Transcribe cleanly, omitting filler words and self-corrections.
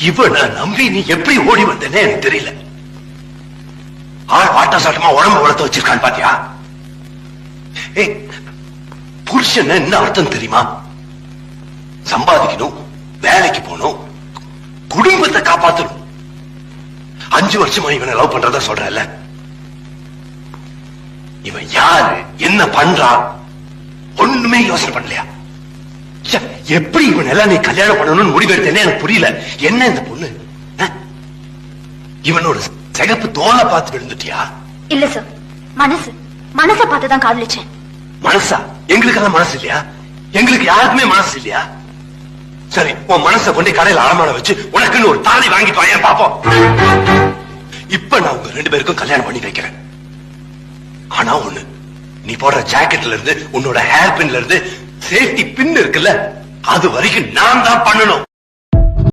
இவனை நம்பி நீ எப்படி ஓடி வந்தேன்னு எனக்கு தெரியல. ஆள் வாட்ட சாட்டமா உடம்பு வளர்த்து வச்சிருக்கான் பாத்தியா? புருஷன் என்ன அர்த்தம் தெரியுமா? சம்பாதிக்கணும், வேலைக்கு போகணும், குடும்பத்தை காப்பாற்றணும். 5 வருஷமா இவனை லவ் பண்றதா சொல்றல, இவன் யாரு, என்ன பண்றான், ஒண்ணுமே யோசனை பண்ணலையா? எப்படி இவன் எல்லாம் நீ கல்யாணம் பண்ணணும்னு முடிவெடுத்தேன்னு எனக்கு புரியல. என்ன இந்த பொண்ணு, இவனோட சிகப்பு தோலை பார்த்து விழுந்துட்டியா? இல்ல சார், மனச பார்த்துதான் காதலிச்சேன். மனசா? எங்களுக்கெல்லாம் மனசு இல்லையா? எங்களுக்கு யாருக்குமே மனசு இல்லையா? சரி, உன் மனசை கொண்டு கடையில் அடமான வச்சு உனக்குன்னு ஒரு தாலி வாங்கி பையன் பாப்போம். இப்ப நான் உங்க 2 பேருக்கும் கல்யாணம் பண்ணி வைக்கிறேன். ஆனா ஒண்ணு, நீ போடுற ஜாக்கெட்ல இருந்து உன்னோட ஹேர் பின்ல இருந்து சேஃப்டி பின் இருக்குல்ல, அது வரைக்கும் நான் தான் பண்ணணும்.